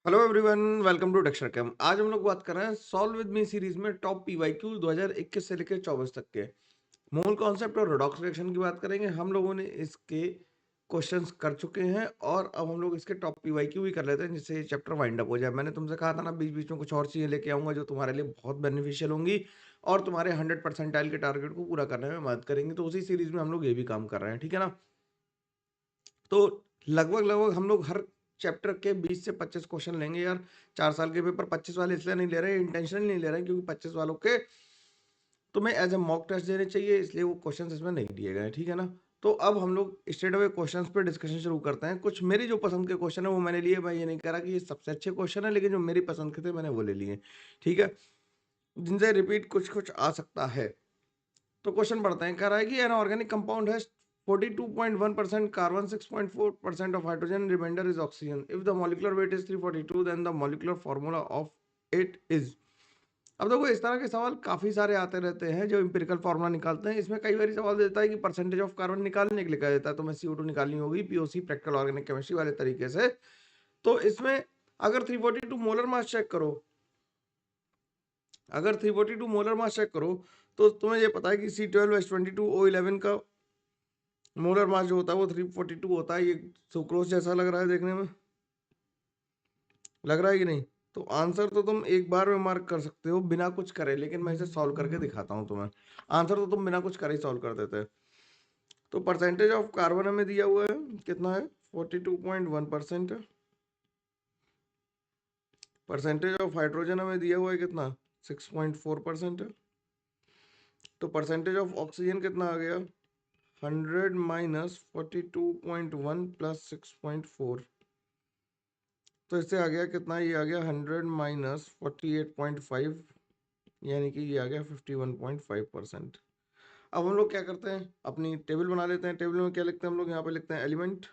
Hello everyone, welcome to Dexter cam. आज हम लोग बात कर रहे हैं सॉल्व विद मी सीरीज में टॉप पीवाईक्यू 2021 से लेकर 24 तक के मोल कॉन्सेप्ट और रेडॉक्स रिएक्शन की बात करेंगे। हम लोगों ने इसके क्वेश्चंस कर चुके हैं और अब हम लोग इसके टॉप पीवाईक्यू भी कर लेते हैं जिससे ये चैप्टर वाइंड अप हो जाए। मैंने तुमसे कहा था ना, बीच बीच में कुछ और चीजें लेके आऊंगा जो तुम्हारे लिए बहुत बेनिफिशियल होंगी और तुम्हारे 100% के टारगेट को पूरा करने में मदद करेंगी। तो उसी सीरीज में हम लोग ये भी काम कर रहे हैं, ठीक है ना। तो लगभग लगभग हम लोग हर चैप्टर के 20 से 25 क्वेश्चन लेंगे यार। 4 साल के पेपर 25 वाले इसलिए नहीं ले रहे, इंटेंशनली नहीं ले रहे हैं क्योंकि 25 वालों के तुम्हें एज ए मॉक टेस्ट देने चाहिए, इसलिए वो क्वेश्चंस इसमें नहीं दिए गए, ठीक है ना। तो अब हम लोग स्ट्रेट अवे क्वेश्चंस पे डिस्कशन शुरू करते हैं। कुछ मेरी जो पसंद के क्वेश्चन है वो मैंने लिए। मैं ये नहीं कह रहा कि ये सबसे अच्छे क्वेश्चन है, लेकिन जो मेरी पसंद के थे मैंने वो ले लिए, ठीक है, जिनसे रिपीट कुछ कुछ आ सकता है। तो क्वेश्चन पढ़ते हैं। कह रहा है कि एन ऑर्गेनिक कंपाउंड है 42.1% carbon, 6.4% of hydrogen, remainder is oxygen. If the molecular weight is 342, then the molecular formula of it is. अब देखो, इस तरह के सवाल काफी सारे आते रहते हैं जो इंपेरिकल फार्मूला निकालते हैं। इसमें कई बार सवाल देता है कि परसेंटेज ऑफ कार्बन निकालने के लिए कह देता है, तो मैं CO2 निकालनी होगी पीओसी, प्रैक्टिकल ऑर्गेनिक केमिस्ट्री वाले तरीके से। तो इसमें अगर 342 मोलर मास चेक करो, अगर 342 मोलर मास चेक करो तो तुम्हें ये पता है कि C12H22O11 का मोलर मास जो होता है वो 342 होता है। ये सुक्रोज जैसा लग रहा है देखने में, लग रहा है कि नहीं? तो आंसर तो तुम एक बार में मार्क कर सकते हो बिना कुछ करे, लेकिन मैं इसे सॉल्व करके दिखाता हूं तुम्हें। आंसर तो तुम बिना कुछ करे ही सॉल्व कर देते हैं। तो परसेंटेज ऑफ कार्बन हमें दिया हुआ है, कितना है? 42.1%। परसेंटेज ऑफ हाइड्रोजन हमें दिया हुआ है कितना? 6.4%। तो परसेंटेज ऑफ ऑक्सीजन कितना आ गया? 100 माइनस 42.1 प्लस 6.4। तो इससे आ गया कितना? ये आ गया 100 माइनस 48.5, यानी कि ये आ गया 51.5%। अब हम लोग क्या करते हैं, अपनी टेबल बना लेते हैं। टेबल में क्या लिखते हैं हम लोग? यहाँ पे लिखते हैं एलिमेंट,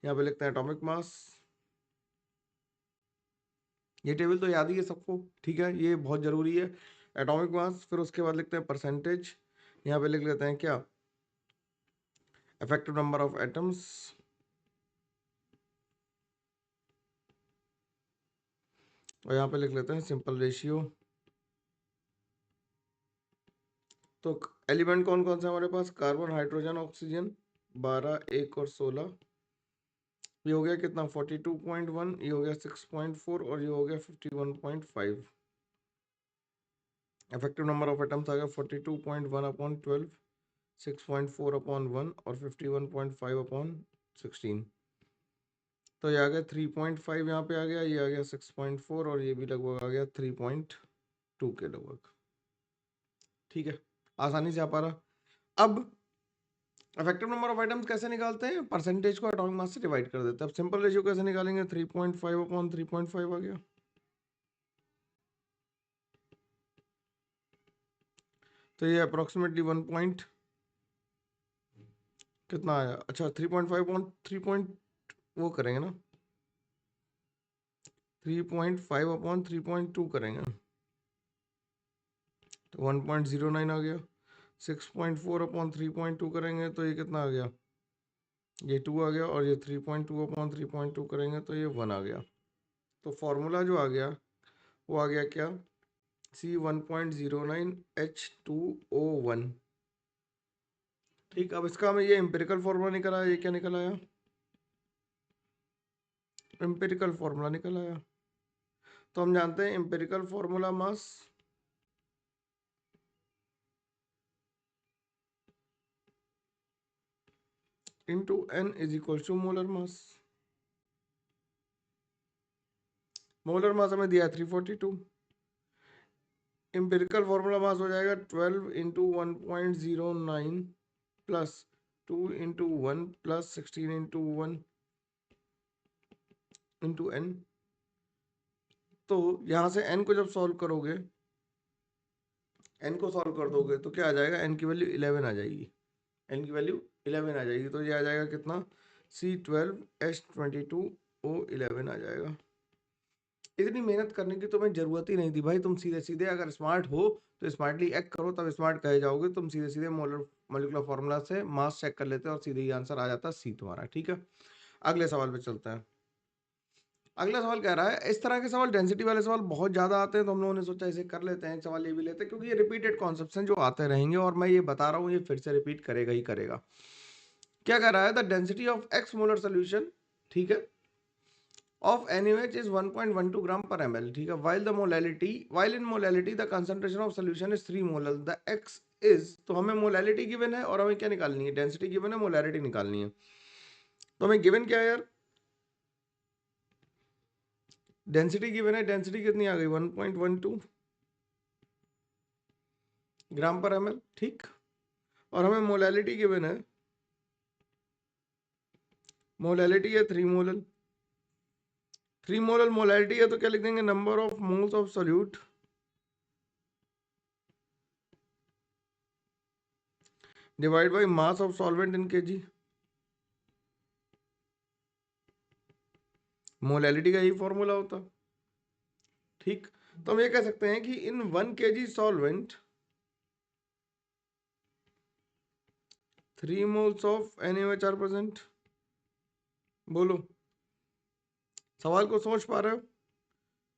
यहाँ पे लिखते हैं एटॉमिक मास। ये टेबल तो याद ही है सबको, ठीक है, ये बहुत जरूरी है। एटॉमिक मास, फिर उसके बाद लिखते हैं परसेंटेज। यहाँ पे लिख लेते हैं क्या? Effective number of atoms. और यहाँ पे लिख लेते हैं सिंपल रेशियो। तो एलिमेंट कौन कौन सा हमारे पास? कार्बन, हाइड्रोजन, ऑक्सीजन, 12, 1 और 16। ये हो गया कितना? 42.1, ये हो गया 6.4 और ये हो गया 51.5। इफेक्टिव नंबर ऑफ एटम्स आ गया 42.1 अपॉन 12, 6.4 अपॉन 1 और 51.5 अपॉन 16। तो ये आ गया 3.5, यहाँ पे आ गया, ये आ गया 6.4 और ये भी लगभग आ गया 3.2 के लगभग, ठीक है, आसानी से आ पा रहा। अब इफेक्टिव नंबर ऑफ आइटम्स कैसे निकालते हैं? परसेंटेज को एटॉमिक मास से डिवाइड कर देते हैं। अब सिंपल रेशियो कैसे निकालेंगे? 3.5 अपॉन 3.5 आ गया। तो ये अप्रोक्सीमेटली 1 पॉइंट कितना आया? अच्छा, 3.5 अपॉन 3 पॉइंट वो करेंगे ना, 3.5 अपॉन 3.2 करेंगे तो 1.09 आ गया। 6.4 अपॉन 3.2 करेंगे तो ये कितना आ गया? ये 2 आ गया। और ये 3.2 अपॉन 3.2 करेंगे तो ये 1 आ गया। तो फॉर्मूला जो आ गया वो आ गया क्या? C1.09H2O1। ठीक, अब इसका हमें ये एम्पिरिकल फॉर्मूला निकल आया। ये क्या निकल आया? एम्पिरिकल फॉर्मूला निकल आया। तो हम जानते हैं empirical formula mass into N is equal to molar mass. Molar mass हमें दिया 342। एम्पिरिकल फॉर्मूला मास हो जाएगा 12 into 1.09 plus 2 into 1 plus 16 into 1 into N। तो यहां से N को जब सॉल्व करोगे, N को सॉल्व कर दोगे तो क्या आ जाएगा? N की वैल्यू 11 आ जाएगी। N की वैल्यू 11 आ जाएगी। तो ये आ जाएगा कितना? C12H22O11 आ जाएगा। इतनी मेहनत करने की तुम्हें जरूरत ही नहीं थी भाई। तुम सीधे सीधे, अगर स्मार्ट हो तो स्मार्टली एक्ट करो, तब स्मार्ट कहे जाओगे। तुम सीधे सीधे मोलर मॉलिक्यूलर फार्मूला से मास चेक कर लेते और सीधे ही आंसर आ जाता C तुम्हारा, ठीक है। अगले सवाल पे चलते हैं। अगला सवाल कह रहा है, इस तरह के सवाल, डेंसिटी वाले सवाल बहुत ज्यादा आते हैं, तो हम लोगों ने सोचा इसे कर लेते हैं, एक सवाल ये भी लेते हैं, क्योंकि ये रिपीटेड कॉन्सेप्ट्स हैं जो आते रहेंगे, और मैं ये बता रहा हूँ ये फिर से रिपीट करेगा ही करेगा। क्या कह रहा है, the density of x molar solution, ठीक है, of NaOH is 1.12 gram per ml, ठीक है, while in molality the concentration of solution is 3 molar, the x is, तो हमें मोलैलिटी गिवन है और हमें क्या निकालनी है, डेंसिटी गिवन है, मोलैलिटी निकालनी है। तो हमें गिवन क्या है यार, डेंसिटी गिवन है, डेंसिटी कितनी आ गई 1.12 ग्राम पर ml, ठीक, और हमें मोलैलिटी गिवन है, मोलैलिटी है 3 मोलर, 3 मोलर मोलैलिटी है, तो क्या लिख देंगे, number of moles of solute divide by mass of solvent in KG. Molality का यही फॉर्मूला होता, ठीक। तो हम ये कह सकते हैं कि in 1 kg solvent 3 moles of NaOH are present. बोलो, सवाल को समझ पा रहे हो?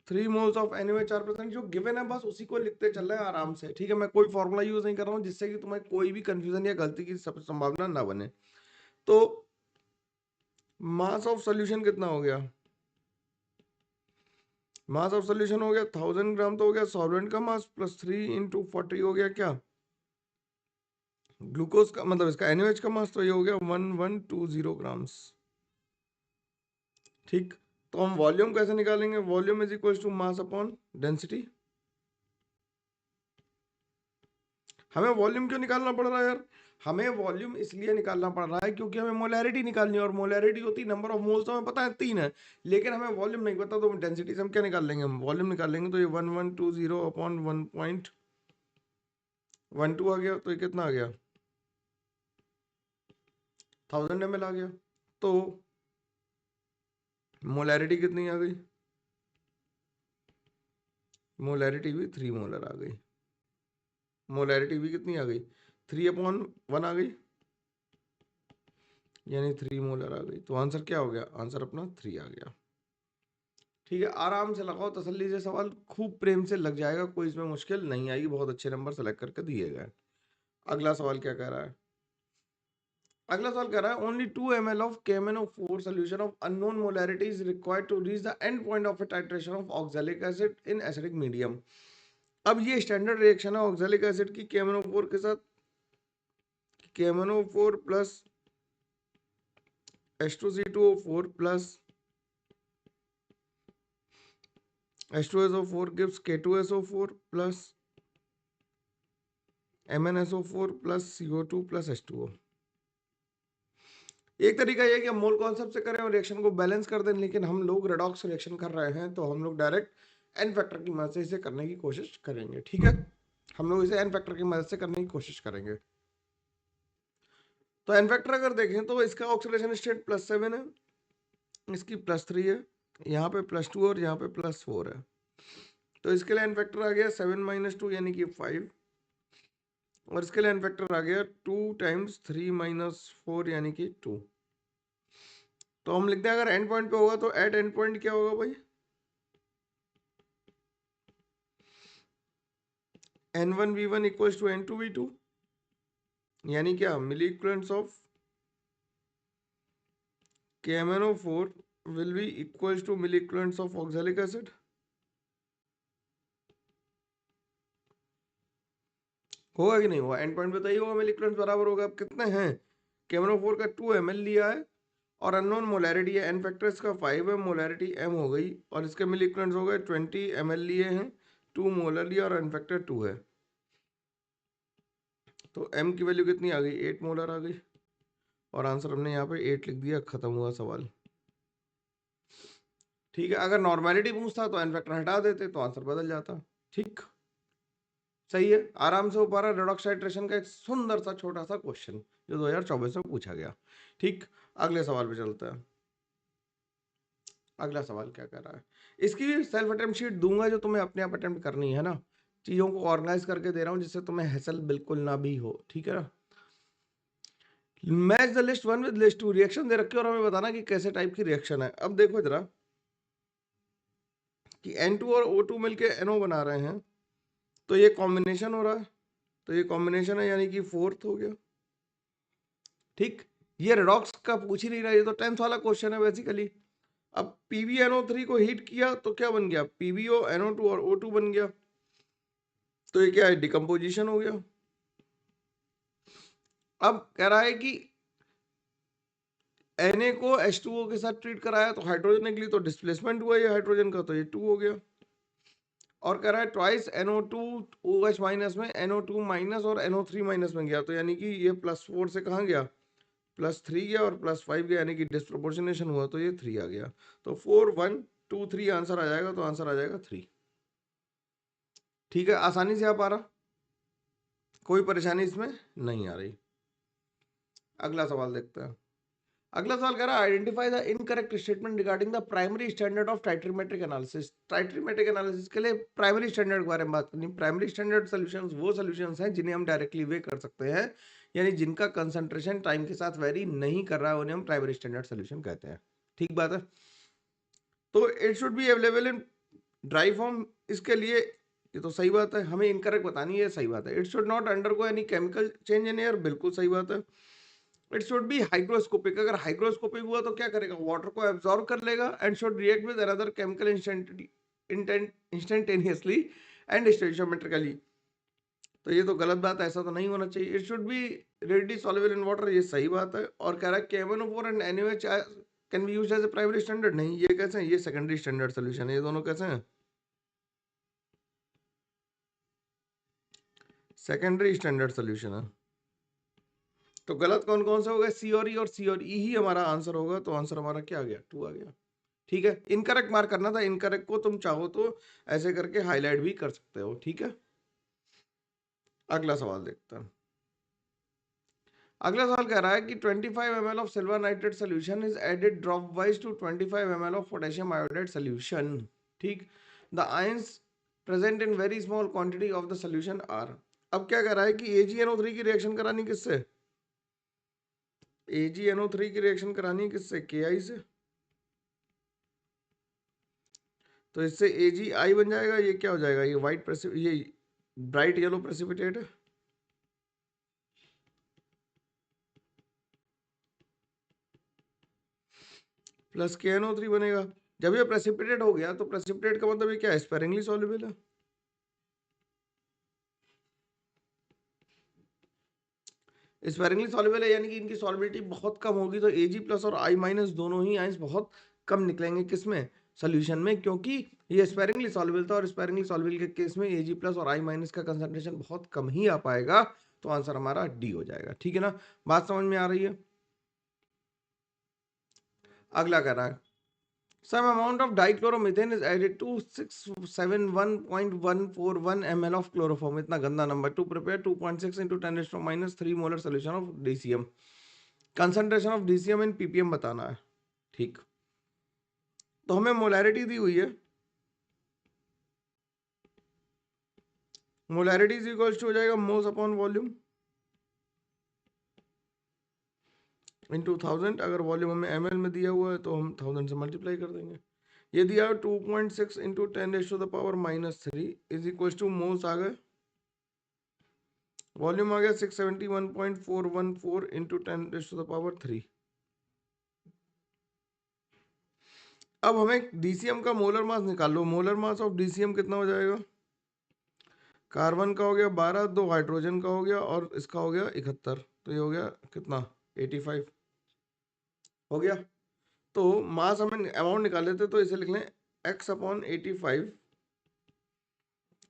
3 moles of NaOH are present, जो गिवन है बस उसी को लिखते चल रहे हैं आराम से, ठीक है। मैं कोई फॉर्मूला यूज नहीं कर रहा हूँ जिससे कि तुम्हें कोई भी कंफ्यूजन या गलती की संभावना ना बने। तो मास ऑफ सोल्यूशन कितना हो गया, मास ऑफ सोल्यूशन हो गया 1000 ग्राम, तो हो गया सॉल्वेंट का मास प्लस 3 इंटू 40 हो गया क्या, ग्लूकोज का, मतलब इसका NaOH का मास, तो ये हो गया 1120 ग्राम्स, ठीक। तो हम वॉल्यूम कैसे निकालेंगे, volume is equal to mass upon density. हमें वॉल्यूम क्यों निकालना पड़ रहा है यार, हमें वॉल्यूम इसलिए निकालना पड़ रहा है क्योंकि हमें मोलैरिटी निकालनी है, और मोलैरिटी होती है नंबर ऑफ मोल्स, तो हमें पता है 3 है, लेकिन हमें वॉल्यूम नहीं पता, तो डेंसिटी से हम क्या निकाल लेंगे, हम वॉल्यूम निकाल लेंगे। तो ये 1120 अपॉन 1.12 आ गया, तो ये कितना आ गया, 1000 ml आ गया। तो मोलैरिटी कितनी आ गई, मोलैरिटी भी 3 मोलर आ गई, मोलैरिटी भी कितनी आ गई, 3/1 आ गई, यानी 3 मोलर आ गई। तो आंसर क्या हो गया, आंसर अपना 3 आ गया, ठीक है। आराम से लगाओ, तसल्ली से सवाल, खूब प्रेम से लग जाएगा, कोई इसमें मुश्किल नहीं आएगी, बहुत अच्छे नंबर सेलेक्ट करके दिए गए। अगला सवाल क्या कह रहा है, अगला सवाल कह रहा है, only 2 ml of KMnO4 solution of unknown molarity is required to reach the end point of a titration of oxalic acid in acidic medium। अब ये स्टैंडर्ड रिएक्शन है ऑक्सैलिक एसिड की KMnO4 के साथ, KMnO4 plus H2C2O4 plus H2SO4 gives K2SO4 plus MnSO4 plus CO2 plus H2O। एक तरीका ये है कि हम मोल कॉन्सेप्ट से करें और रिएक्शन को बैलेंस कर दें, लेकिन हम लोग रेडॉक्स रिएक्शन कर रहे हैं, तो हम लोग डायरेक्ट एन फैक्टर की मदद से इसे करने की कोशिश करेंगे, ठीक है। हम लोग इसे एन फैक्टर की मदद से करने की कोशिश करेंगे। तो एन फैक्टर अगर देखें तो इसका ऑक्सीडेशन स्टेट +7 है, इसकी +3 है, यहाँ पे +2 और यहाँ पे +4 है। तो इसके लिए एन फैक्टर आ गया 7 - 2 यानी कि 5, और इसके लिए एन फैक्टर आ गया 2 × 3 - 4 यानी कि 2। तो हम लिखते हैं अगर एंड पॉइंट पे होगा तो एट एंड पॉइंट क्या होगा भाई, N1V1 = N2V2, यानी क्या, milliequivalents of KMnO4 will be equal to milliequivalents of oxalic acid. होगा कि नहीं होगा, एंड पॉइंट पे तो ही होगा, मिली इक्विवेलेंट्स बराबर होगा। अब कितने हैं, KMnO4 का 2 ml लिया है, और अननोन मोलैरिटी है, एन फैक्टर इसका 5 है, मोलैरिटी m हो गई, और इसके मिली इक्विवेलेंट्स हो गए 20 ml लिए हैं, 2 मोलर लिया, और एन फैक्टर 2 है, तो m की वैल्यू कितनी आ गई, 8 मोलर आ गई, और आंसर हमने यहाँ पे 8 लिख दिया, खत्म हुआ सवाल, ठीक है। अगर नॉर्मेलिटी पूछता तो एन फैक्टर हटा देते तो आंसर बदल जाता, ठीक, सही है। आराम से हो पा रहा है, रेडॉक्स टाइट्रेशन का एक सुंदर सा छोटा सा क्वेश्चन जो 2024 में पूछा गया, ठीक। अगले सवाल पे चलता है। अगला सवाल क्या कर रहा है, इसकी भी सेल्फ अटेम्प्ट शीट दूंगा जो तुम्हें अपने आप अटेम्प्ट करनी है ना, चीजों को ऑर्गेनाइज करके दे रहा हूं जिससे तुम्हें हैसल बिल्कुल ना भी हो, ठीक है ना। Match the list 1 with list 2, reaction दे रखे और हमें बताना कि कैसे टाइप की रिएक्शन है। अब देखो जरा कि N2 और O2 मिलके NO बना रहे हैं, तो ये कॉम्बिनेशन हो रहा है, तो ये कॉम्बिनेशन है यानी कि फोर्थ हो गया। ठीक, ये रेडॉक्स का पूछ ही नहीं रहा, ये तो 10th वाला क्वेश्चन है बेसिकली। अब PbNO3 को हीट किया तो क्या बन गया, PbO NO2 और O2 बन गया, तो ये क्या है, डिकम्पोजिशन हो गया। अब कह रहा है कि Na को H2O के साथ ट्रीट कराया तो हाइड्रोजन निकली, तो डिस्प्लेसमेंट हुआ ये हाइड्रोजन का, तो ये 2 हो गया। और कह रहा है ट्वाइस NO2 OH माइनस में NO2 माइनस और NO3 माइनस में गया, तो यानी कि ये +4 से कहाँ गया, +3 गया और +5 गया, यानी कि डिस्प्रोपोर्शनेशन हुआ, तो ये 3 आ गया। तो 4 1 2 3 आंसर आ जाएगा, तो आंसर आ जाएगा 3। ठीक है, आसानी से आ पा रहा, कोई परेशानी इसमें नहीं आ रही। अगला सवाल देखते हैं। अगला सवाल कह रहा है identify the incorrect statement regarding the primary standard of titrimetric analysis. Titrimetric analysis के लिए प्राइमरी स्टैंडर्ड के बारे में बात करनी। प्राइमरी स्टैंडर्ड सॉल्यूशंस वो सॉल्यूशंस हैं जिन्हें हम डायरेक्टली वे कर सकते हैं, यानी जिनका कंसंट्रेशन टाइम के साथ वेरी नहीं कर रहा है, उन्हें हम प्राइमरी स्टैंडर्ड सॉल्यूशन कहते हैं। ठीक बात है। तो it should be available in dry form, इसके लिए ये तो सही बात है, हमें इनकरेक्ट बतानी है, सही बात है। It should not undergo any chemical change in air, बिल्कुल सही बात है। इट शुड बी हाइग्रोस्कोपिक, अगर हाइग्रोस्कोपिक हुआ तो क्या करेगा, वाटर को एब्जॉर्ब कर लेगा and should react with another chemical instantaneously and stoichiometrically. तो ये तो गलत बात है, ऐसा तो नहीं होना चाहिए। It should be readily soluble in water, ये सही बात है। और कह रहा है KMnO4 and NaOH can be used as a primary standard, नहीं, ये कैसे हैं, ये सेकेंडरी स्टैंडर्ड सॉल्यूशन है। ये दोनों कैसे हैं, सेकेंडरी स्टैंडर्ड सॉल्यूशन है। तो गलत कौन कौन से हो गए, सी और ई ही हमारा आंसर होगा, तो आंसर हमारा क्या आ गया, 2 आ गया। ठीक है, इनकरेक्ट मार्क करना था, इनकरेक्ट को तुम चाहो तो ऐसे करके हाईलाइट भी कर सकते हो। ठीक है, अगला सवाल देखते हैं। अगला सवाल कह रहा है कि 25 ml of silver nitrate solution is added dropwise to 25 ml of potassium iodide solution. ठीक, the ions present in very small quantity of the solution are. अब क्या कह रहा है कि AgNO3 की रिएक्शन करानी किससे, AgNO3 की रिएक्शन करानी किससे, Ki से। तो इससे AgI बन जाएगा, ये क्या हो जाएगा, ये ये ब्राइट येलो प्रेसिपिटेट है, प्लस KNO3 बनेगा। जब ये प्रेसिपिटेट हो गया तो प्रेसिपिटेट का मतलब ये क्या है, स्पेरिंगली सॉल्युबल है। स्पेरिंगली सॉल्युबल है यानी कि इनकी सॉल्युबिलिटी बहुत कम होगी, तो Ag प्लस और I माइनस दोनों ही आयंस बहुत कम निकलेंगे किसमें, सोल्यूशन में, क्योंकि ये स्पेरिंगली सॉल्युबल था और स्पेरिंगली सॉल्युबल के केस में Ag प्लस और I माइनस का कंसंट्रेशन बहुत कम ही आ पाएगा, तो आंसर हमारा डी हो जाएगा। ठीक है ना, बात समझ में आ रही है। अगला कह रहा है some amount of dichloromethane is added to 671.141 ml of chloroform, इतना गंदा number, to prepare 2.6 into 10 raised to minus 3 molar solution of DCM। Concentration of DCM in ppm बताना है। ठीक, तो हमें मोलैरिटी दी हुई है, मोलैरिटी इज इक्वल्स टू हो जाएगा मोल्स अपॉन वॉल्यूम इनटू 1000। अगर वॉल्यूम हमें ml में दिया हुआ है तो हम 1000 से मल्टीप्लाई कर देंगे। ये दिया 2.6 into 10 raise to the power -3 is equals to moles आ गए, वॉल्यूम आ गया 671.414 into 10 raise to the power 3। अब हमें DCM का मोलर मास निकाल लो। मोलर मास ऑफ DCM कितना हो जाएगा, कार्बन का हो गया 12, 2 हाइड्रोजन का हो गया और इसका हो गया 71, तो ये हो गया कितना 85 हो गया। तो मास हमें अमाउंट निकाल लेते, तो इसे लिख लें x upon 85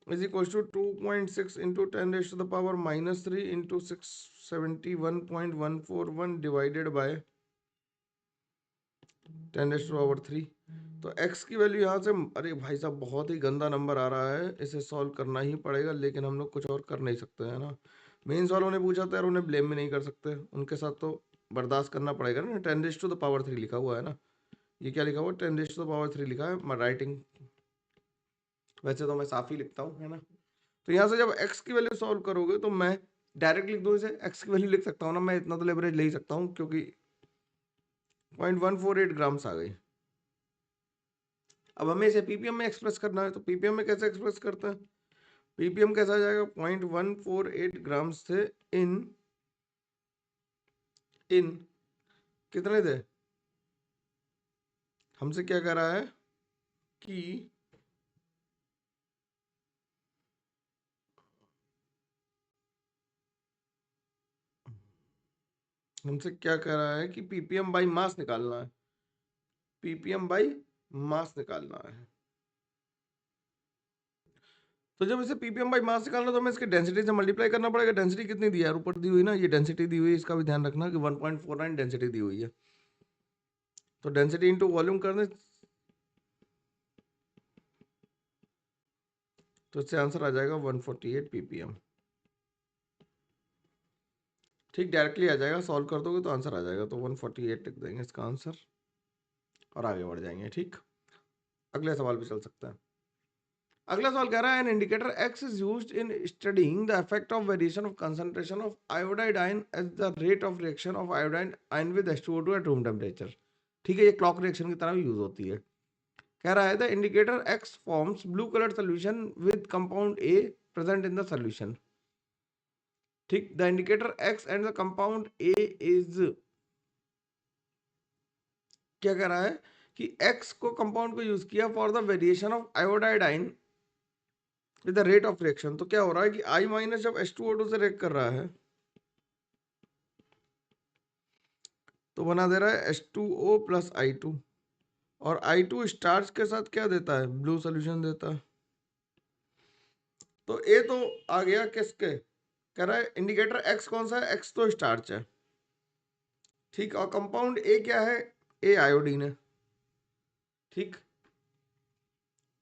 is equal to 2.6 into 10 raise to the power -3 into 671.141 divided by 10 raise to power 3। तो x की वैल्यू यहाँ से, अरे भाई साहब बहुत ही गंदा नंबर आ रहा है, इसे सॉल्व करना ही पड़ेगा, लेकिन हम लोग कुछ और कर नहीं सकते है ना। मेन सॉल्व उन्हें पूछा था यार, उन्हें ब्लेम भी नहीं कर सकते, उनके साथ तो बर्दाश्त करना पड़ेगा ना। 10 रेज़ टू द पावर 3 लिखा हुआ है ना, ये क्या लिखा हुआ है, 10 रेज़ टू द पावर 3 लिखा है, राइटिंग वैसे तो मैं साफ ही लिखता हूँ है ना। तो यहाँ से जब x की वैल्यू सॉल्व करोगे तो मैं डायरेक्ट लिख दूं, इसे एक्स की वैल्यू लिख सकता हूँ ना मैं, इतना तो लेवरेज ले ही सकता हूँ क्योंकि 0.148 ग्राम्स आ गई। अब हमें इसे पीपीएम में एक्सप्रेस करना है, तो पीपीएम में कैसे एक्सप्रेस करते हैं? पीपीएम कैसा आ जाएगा? 0.148 ग्राम्स थे इन कितने थे? हमसे क्या कह रहा है कि हमसे क्या कह रहा है कि पीपीएम बाई मास निकालना है, पीपीएम बाई मास निकालना है। तो जब इसे पीपीएम बाई मास निकालना तो हमें इसके डेंसिटी से मल्टीप्लाई करना पड़ेगा। डेंसिटी कितनी दी है यार? ऊपर दी हुई ना, ये डेंसिटी दी हुई है, इसका भी ध्यान रखना कि 1.49 डेंसिटी दी हुई है। तो डेंसिटी इंटू वॉल्यूम कर दें तो इससे आंसर आ जाएगा 148 पीपीएम। ठीक, डायरेक्टली आ जाएगा, सॉल्व कर दोगे तो आंसर आ जाएगा। तो 148 लिख देंगे इसका आंसर और आगे बढ़ जाएंगे। ठीक, अगले सवाल पे चल सकता है। अगला सवाल कह रहा है an indicator X is used in studying the effect of variation of concentration of iodide ion as the rate of reaction of iodide ion with H2O2 at room temperature. ठीक है, ये क्लॉक रिएक्शन की तरह भी use होती है। कह रहा है the indicator X forms blue colour solution with compound A present in the solution. ठीक, the indicator X and the compound A is, क्या कह रहा है कि एक्स को कंपाउंड को यूज किया for the variation of iodide ion with the rate of reaction. तो क्या हो रहा है कि I माइनस जब H2O2 से रिएक्ट कर रहा है तो बना दे रहा है H2O प्लस I2, और I2 स्टार्च के साथ क्या देता है? ब्लू सोल्यूशन देता है। तो ए तो आ गया किसके? कह रहा है इंडिकेटर एक्स कौन सा है? एक्स तो स्टार्च है। ठीक, और कंपाउंड ए क्या है? ए आयोडीन है। ठीक,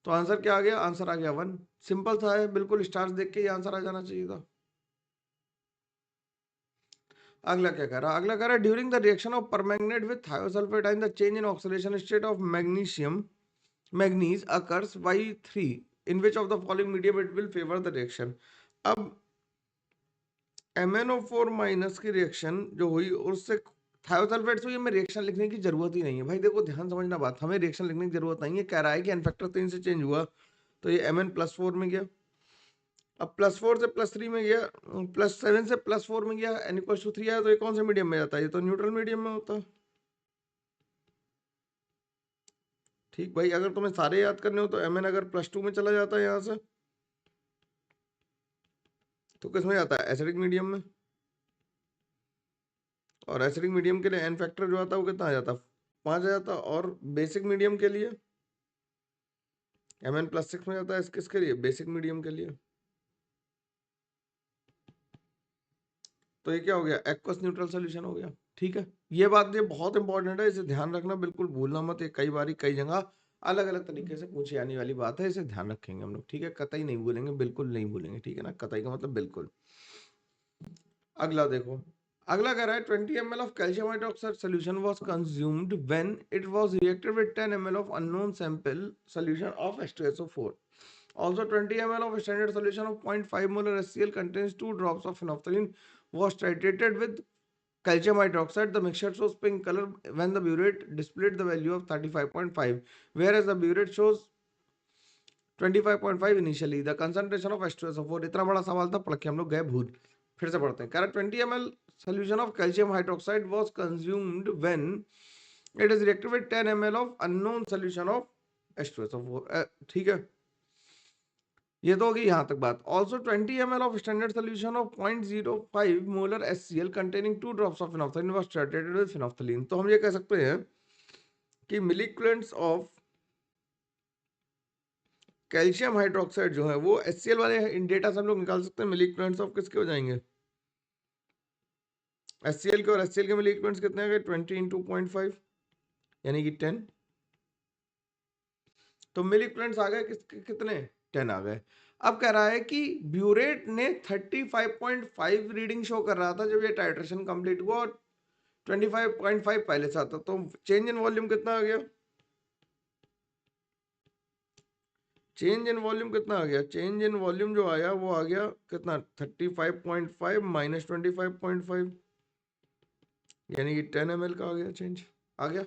तो आंसर क्या आ गया? आंसर आ गया 1। सिंपल था है, बिल्कुल स्टार्च देख के ये आंसर आ जाना चाहिए था। अगला क्या कह रहा है? अगला कह रहा है during the reaction of permanganate with thiosulphate the change in oxidation state of magnesium manganese occurs Y3 in which of the following medium it will favor the reaction। अब MnO4 माइनस की रिएक्शन जो हुई उससे thiosulphate से हुई, हमें reaction लिखने की जरूरत ही नहीं है भाई। देखो ध्यान समझना बात, हमें रिएक्शन लिखने की जरूरत नहीं है। कह रहा है कि एन फैक्टर 3 से चेंज हुआ तो ये Mn+4 में गया, अब +4 से +3 में गया, +7 से +4 में गया, n=3 आया, तो ये कौन से मीडियम में जाता है? ये तो न्यूट्रल मीडियम में होता है। ठीक भाई, अगर तुम्हें सारे याद करने हो तो Mn अगर +2 में चला जाता है यहाँ से तो किस में जाता है? एसिडिक मीडियम में। और एसिडिक मीडियम के लिए एन फैक्टर जो आता है वो कितना आ जाता? 5 आ जाता। और बेसिक मीडियम के लिए Mn+6 में जाता है। किसके लिए? बेसिक मीडियम के लिए। तो ये क्या हो गया? एक्वस न्यूट्रल सोल्यूशन हो गया। ठीक है, ये बात ये बहुत इंपॉर्टेंट है, इसे ध्यान रखना, बिल्कुल भूलना मत। ये कई बार कई जगह अलग अलग तरीके से पूछी आने वाली बात है, इसे ध्यान रखेंगे हम लोग। ठीक है, कतई नहीं भूलेंगे, बिल्कुल नहीं भूलेंगे। ठीक है ना, कतई का मतलब बिल्कुल। अगला देखो, अगला कह रहा है 20 ml of calcium hydroxide solution was consumed when it was reacted with 10 ml of unknown sample solution of H2SO4. Also 20 ml of standard solution of 0.5 molar HCl contains 2 drops of phenolphthalein was titrated with calcium hydroxide. The mixture shows pink color when the burette displayed the value of 35.5, whereas the burette shows 25.5 initially. The concentration of H2SO4। इतना बड़ा सवाल था, पढ़ के हम लोग गए भूल। फिर से पढ़ते हैं। कह रहा 20 ml solution of calcium hydroxide was consumed when it is reacted with 10 ml of unknown solution of H2SO4। ठीक है, ये तो होगी यहाँ तक बात। Also 20 ml of standard solution of 0.05 molar HCl containing 2 drops of phenolphthalein was titrated with phenolphthalein। तो हम ये कह सकते हैं कि मिलिक्वेंट्स ऑफ कैल्शियम हाइड्रोक्साइड जो है वो HCl वाले इन डेटा से हम लोग निकाल सकते हैं। मिलिक्वेंट्स ऑफ किसके हो जाएंगे? HCl के, और HCl के मिलिक्वेंट्स कितने आ गए? 20 × 0.5 यानी कि 10। तो मिलिक्वेंट्स आ गए कितने? 10 आ गए। अब कह रहा है कि ब्यूरेट ने 35.5 रीडिंग शो कर रहा था जब ये टाइट्रेशन कंप्लीट हुआ, और 25.5 पहले से आता। तो चेंज इन वॉल्यूम कितना आ गया? चेंज इन वॉल्यूम कितना आ गया? चेंज इन वॉल्यूम जो आया वो आ गया कितना? 35.5 माइनस 25.5, यानी कि 10 ml का आ गया चेंज, आ गया।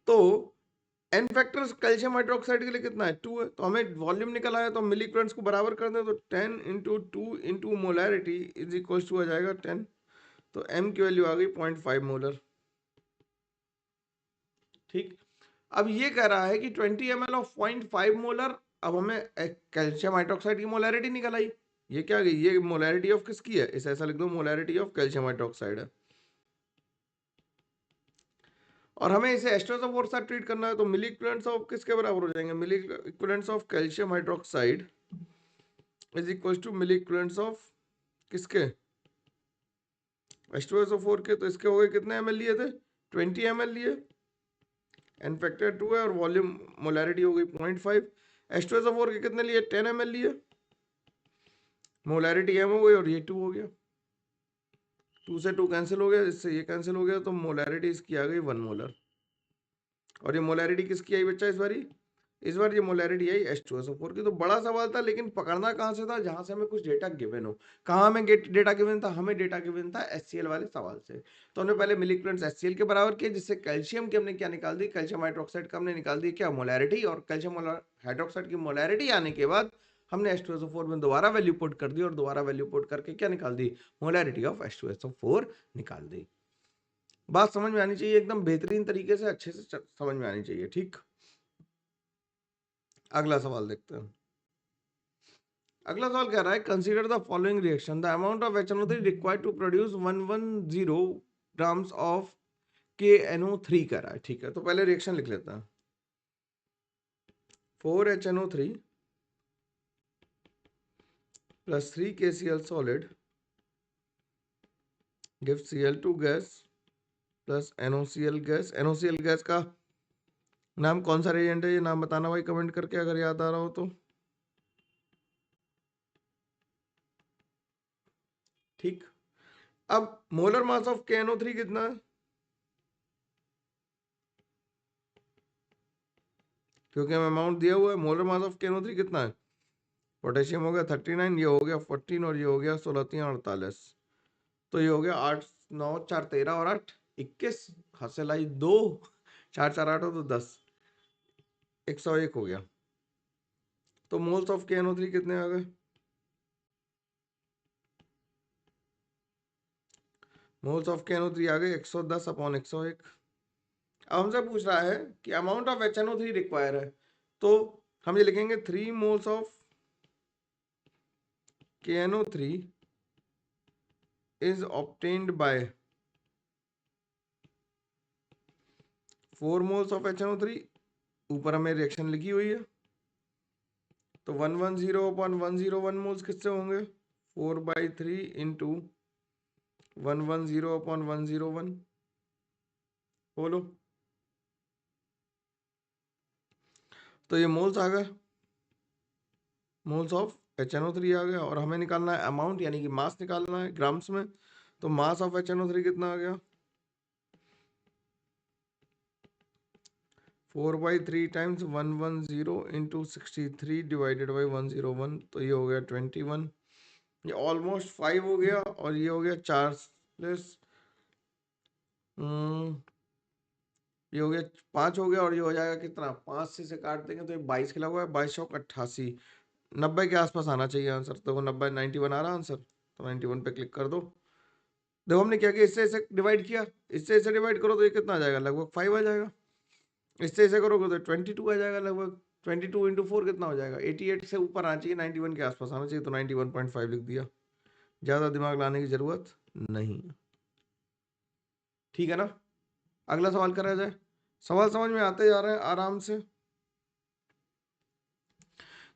तो एन फैक्टर कैल्शियम हाइड्रोक्साइड के लिए कितना है? 2 है। तो हमें वॉल्यूम निकल आया, तो मिली इक्विवेलेंट्स को बराबर कर दें, तो 10 into 2 into molarity is equal to आ जाएगा 10। तो m की वैल्यू आ गई 0.5 मोलर। ठीक। अब ये कह रहा है कि 20 ml ऑफ 0.5 मोलर। अब हमें कैल्शियम हाइड्रोक्साइड की मोलैरिटी निकल आई। ये क्या गई? ये मोलैरिटी ऑफ किसकी है? इसे ऐसा लिख दो, मोलैरिटी ऑफ कैल्शियम हाइड्रोक्साइड है। और हमें इसे H2SO4 साथ ट्रीट करना है, तो मिली इक्विवेलेंट्स ऑफ किसके बराबर हो जाएंगे? Milliequivalents of calcium hydroxide is equal to milliequivalents of किसके? H2SO4 के। तो इसके हो गए कितने ml लिए थे? 20 ml लिए, एन फैक्टर 2 है और वॉल्यूम मोलैरिटी हो गई 0.5। H2SO4 के कितने लिए? 10 ml लिए, मोलैरिटी m हो गई और ये 2 हो गया। 2 से 2 कैंसिल हो गया, इससे ये कैंसिल हो गया, तो मोलैरिटी इसकी आ गई 1 मोलर। और ये मोलैरिटी किसकी आई बच्चा इस बार ये मोलैरिटी आई H2SO4 की। तो बड़ा सवाल था, लेकिन पकड़ना कहाँ से था? जहां से हमें कुछ डेटा गिवन हो। कहाँ हमें डेटा गिवन था? हमें डेटा गिवन था HCl वाले सवाल से। तो हमने पहले मिली इक्विवेलेंट्स HCl के बराबर किए, जिससे कैल्शियम की हमने क्या निकाल दी? कैल्शियम हाइड्रोक्साइड का हमने निकाल दी क्या? मोलैरिटी। और कैल्शियम हाइड्रोक्साइड की मोलैरिटी आने के बाद हमने H2SO4 में दोबारा वैल्यू पुट कर दी, और दोबारा वैल्यू पुट करके क्या निकाल दी? मोलैरिटी ऑफ H2SO4 निकाल दी। बात समझ में आनी चाहिए, एकदम बेहतरीन तरीके से अच्छे से समझ में आनी चाहिए। ठीक, अगला सवाल देखते हैं। अगला सवाल कह रहा है, consider the following reaction, the amount of HNO3 required to produce 110 grams of KNO3 कह रहा है। ठीक है, तो पहले रिएक्शन लिख लेते हैं। 4HNO3 plus 3KCl solid gives Cl2 gas plus NOCl gas. NOCl gas का नाम कौन सा रिएजेंट है? ये नाम बताना भाई कमेंट करके, अगर याद आ रहा हो तो। ठीक। अब मोलर मास ऑफ KNO3 कितना है? क्योंकि हमें अमाउंट दिया हुआ है। मोलर मास ऑफ KNO3 कितना है? पोटेशियम हो गया 39, ये हो गया 14 और ये हो गया 16 3 48। तो ये हो गया 8 9 4 13 और 8 21। हासिल आई 2, 4 4 8 हो तो 10, 101 हो गया। तो मोल्स ऑफ KNO3 कितने आ गए? मोल्स ऑफ KNO3 आ गए 110 अपॉन 101। अब हमसे पूछ रहा है कि अमाउंट ऑफ HNO3 रिक्वायर है, तो हम ये लिखेंगे 3 moles of KNO3 is obtained by 4 moles of HNO3। ऊपर हमें रिएक्शन लिखी हुई है, तो 110 अपॉन 101 मोल्स किससे होंगे? 4/3 इंटू 110 अपॉन 101। बोलो। तो ये मोल्स आ गए, मोल्स ऑफ HNO3 आ गया। और हमें निकालना है अमाउंट, यानी कि मास निकालना है ग्राम्स में। तो मास ऑफ HNO3 कितना आ गया? 4/3 टाइम्स 110 इंटू 63 डिवाइडेड बाई 101, तो ये हो गया 21। ये ऑलमोस्ट 5 हो गया, और ये हो गया 4 प्लस ये हो गया 5 हो गया, और ये हो जाएगा कितना? 5 से काट देंगे तो ये 22 खिला हुआ है, 2288। 90 के आसपास आना चाहिए आंसर। तो 90 91 आ रहा आंसर, तो 91 पे क्लिक कर दो। देखो हमने क्या किया, इससे इसे डिवाइड किया, इससे इसे डिवाइड करो तो ये कितना आ जाएगा? लगभग 5 आ जाएगा। इससे इसे करोगे तो 22 आ जाएगा लगभग। 22 इंटू 4 कितना हो जाएगा? 88 से ऊपर आना चाहिए, 91 के आसपास आना चाहिए, तो 91.5 लिख दिया। ज़्यादा दिमाग लाने की जरूरत नहीं। ठीक है ना? अगला सवाल करा जाए। सवाल समझ में आते जा रहे हैं आराम से।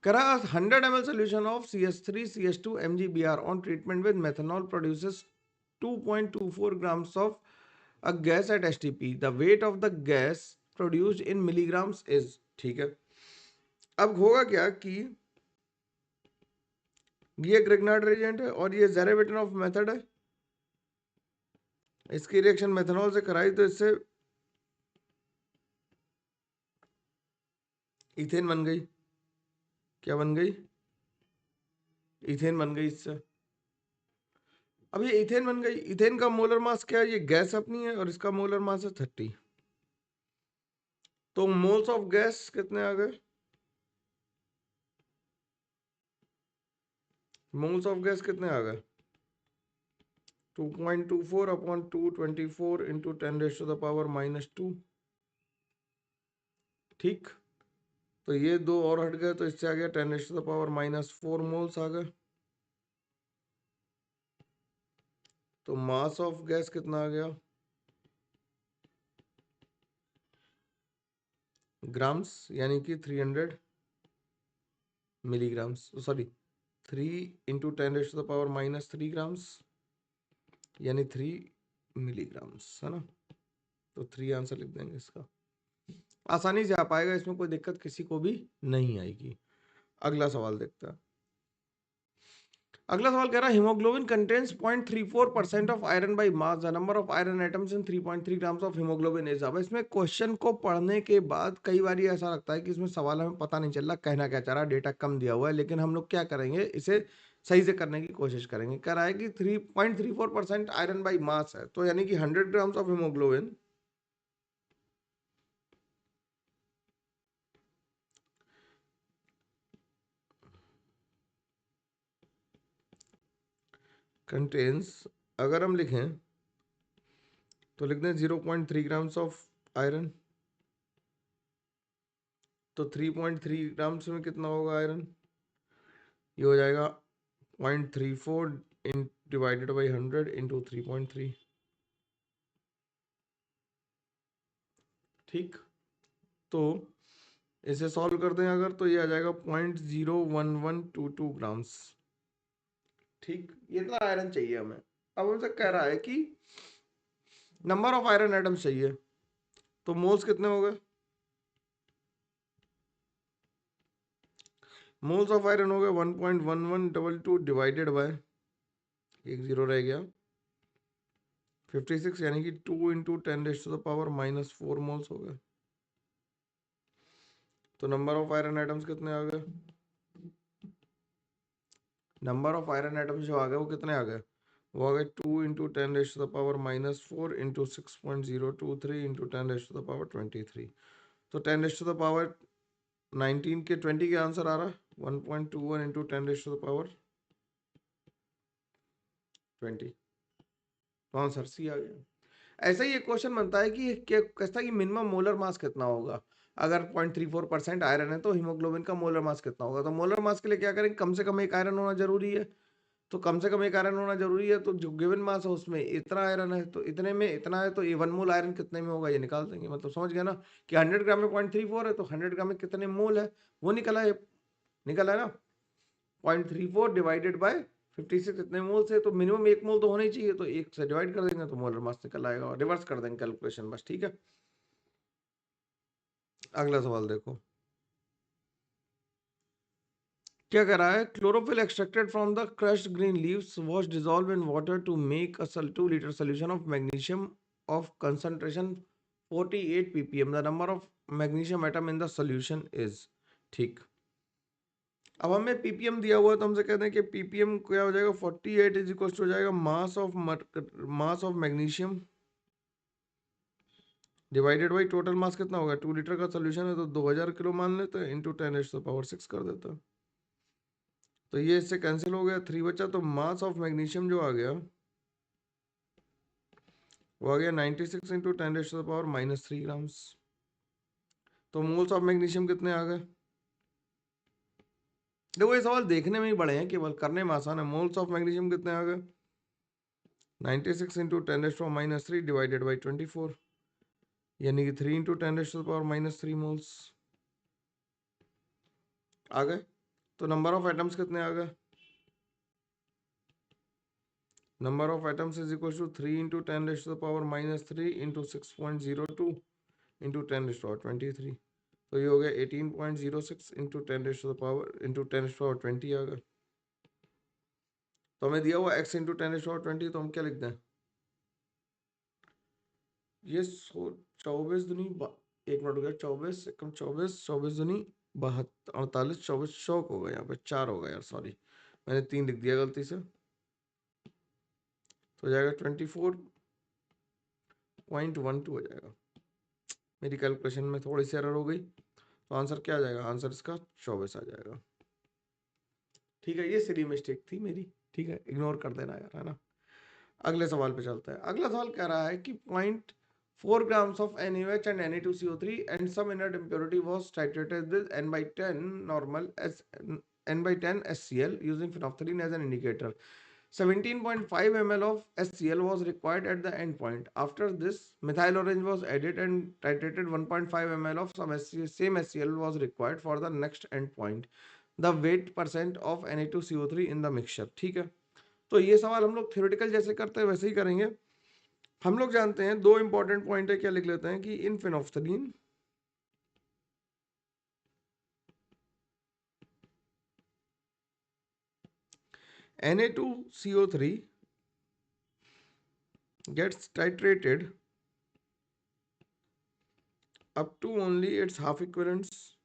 करा 100 ml solution of CH3CH2 MgBr on treatment with methanol produces 2.24 grams of a gas at STP. The weight of the gas produced in milligrams is। ठीक है, अब होगा क्या कि ये ग्रिग्नार्ड रिएजेंट है और ये ज़ेरेवेटनॉफ मेथड है। इसकी रिएक्शन मेथनॉल से कराई तो इससे इथेन बन गई, क्या बन गई, इथेन बन गई इससे। अब ये इथेन बन गई, इथेन का मोलर मास क्या है, ये गैस अपनी है और इसका मोलर मास है 30। तो मोल्स ऑफ गैस कितने आ गए, मोल्स ऑफ गैस कितने आ गए, 2.24 अपॉन 224 इंटू 10⁻⁻²। ठीक, तो ये दो और हट गए तो इससे आ गया 10⁻⁻4 मोल्स आ गए। तो मास ऑफ गैस कितना आ गया, ग्राम्स, यानी कि 300 मिलीग्राम्स, सॉरी 3 इंटू 10⁻³ ग्राम्स, यानी 3 मिलीग्राम्स, है ना। तो 3 आंसर लिख देंगे इसका, आसानी से आ पाएगा, इसमें कोई दिक्कत किसी को भी नहीं आएगी। अगला सवाल देखते हैं। अगला सवाल कह रहा है haemoglobin contains 0.34% of iron by mass, the number of iron atoms in 3.3 grams of haemoglobin is. अब इसमें क्वेश्चन को पढ़ने के बाद कई बार ऐसा लगता है कि इसमें सवाल हमें पता नहीं चल रहा कहना क्या चाह रहा, डेटा कम दिया हुआ है, लेकिन हम लोग क्या करेंगे, इसे सही से करने की कोशिश करेंगे। कह रहा है कि 3.34% आयरन बाई मास है, तो यानी कि 100 ग्राम्स ऑफ हीमोग्लोबिन कंटेन्स, अगर हम लिखें तो लिख दें 0.3 ग्राम्स ऑफ आयरन। तो 3.3 ग्राम्स में कितना होगा आयरन, ये हो जाएगा 0.34 डिवाइडेड बाई 100 इंटू 3.3। ठीक, तो इसे सॉल्व कर दें अगर, तो ये आ जाएगा 0.01122 ग्राम्स। ठीक, ये इतना आयरन चाहिए हमें। अब हमसे कह रहा है कि नंबर ऑफ आयरन एटम्स चाहिए, तो मोल्स कितने हो गए, मोल्स ऑफ आयरन हो गए 1.1122 डिवाइडेड बाय, एक जीरो रह गया, 56, यानी कि 2 इंटू 10⁻⁻4 मोल्स हो गए। तो नंबर ऑफ आयरन एटम्स कितने आ गए, नंबर ऑफ आयरन एटम्स जो आ गए वो कितने आ गए, वो आ गए 2 इंटू 10⁻⁻4 इंटू 6.023 इंटू 10⁻23। तो 10⁻19 के 20 के आंसर आ रहा है 1.21 इंटू 10⁻20। तो आंसर सी आ गया। ऐसा ही एक क्वेश्चन बनता है कि कहता है कि मिनिमम मोलर मास कितना होगा, अगर 0.34% आयरन है तो हीमोग्लोबिन का मोलर मास कितना होगा। तो मोलर मास के लिए क्या करेंगे, कम से कम एक आयरन होना जरूरी है, तो कम से कम एक आयरन होना जरूरी है, तो जो गिवन मास है उसमें इतना आयरन है, तो इतने में इतना है, तो ये 1 मोल आयरन कितने में होगा ये निकाल देंगे। मतलब समझ गया ना, कि 100 ग्राम में 0.34 है तो 100 ग्राम में कितने मोल है वो निकला है ना, 0.34 डिवाइडेड बाय 56 इतने मोल से, तो मिनिमम एक मोल तो होना ही चाहिए, तो एक से डिवाइड कर देंगे तो मोलर मास निकल आएगा, और रिवर्स कर देंगे कैलकुलेशन बस। ठीक है, अगला सवाल देखो क्या कह रहा है, chlorophyll extracted from the crushed green leaves was dissolve in water to make a 2 litre solution of magnesium of concentration 48 ppm, the number of magnesium atom in the solution is. ठीक, अब हमें पीपीएम दिया हुआ है तो हमसे कहते हैं कि पीपीएम क्या हो जाएगा, 48 इज इक्वल टू हो जाएगा mass of magnesium divided by total mass कितना होगा, 2 लीटर का सोल्यूशन है तो 2000 किलो मान लेते हैं, इंटू 10⁻6 कर देते हैं। तो ये इससे कैंसिल हो गया, 3 बचा, तो मास ऑफ मैग्नीशियम जो आ गया वो आ गया 96 इंटू 10⁻³ ग्राम्स। तो मोल्स ऑफ मैग्नीशियम कितने आ गए, देखो ये सवाल देखने में ही बड़े हैं, केवल करने में आसान है। मोल्स ऑफ मैग्नीशियम कितने आ गए, 96 इंटू 10⁻³ डिवाइडेड बाई 24, यानी कि 3 इंटू 10⁻³ मोल्स आ गए। तो नंबर ऑफ एटम्स कितने आ गए, number of atoms is equal to 3 into 10⁻³ into 6.02 into 10⁻23। तो ये हो गया 18.06 इंटू 10⁻20 आ गया। तो हमें दिया हुआ x इंटू 10⁻20, तो हम क्या लिखते हैं, ये 24 दूनी एक मिनट हो गया, 24 एकम 24 24 दूनी 72 48 24 शौक होगा, यहाँ पे 4 होगा यार, सॉरी मैंने 3 लिख दिया गलती से, तो हो जाएगा 24.12 हो जाएगा। मेरी कैलकुलेशन में थोड़ी सी एरर हो गई, तो आंसर क्या आ जाएगा, आंसर इसका 24 आ जाएगा। ठीक है, ये सीधी मिस्टेक थी मेरी, ठीक है, इग्नोर कर देना यार, है ना। अगले सवाल पे चलते हैं। अगला सवाल कह रहा है कि 0.4 grams of NaOH and Na2CO3 and some inert impurity was titrated with N/10 normal as N/10 SCl using phenolphthalein as an indicator. 17.5 ml of SCl was required at the end point. After this, methyl orange was added and titrated 1.5 ml of same SCl was required for the next end point. The weight percent of Na2CO3 in the mixture. ठीक है, तो ये सवाल हम लोग theoretical जैसे करते हैं वैसे ही करेंगे। हम लोग जानते हैं दो इंपॉर्टेंट पॉइंट है, क्या लिख लेते हैं कि इन फेनोफ्थलीन Na2CO3 gets titrated up to only its half equivalents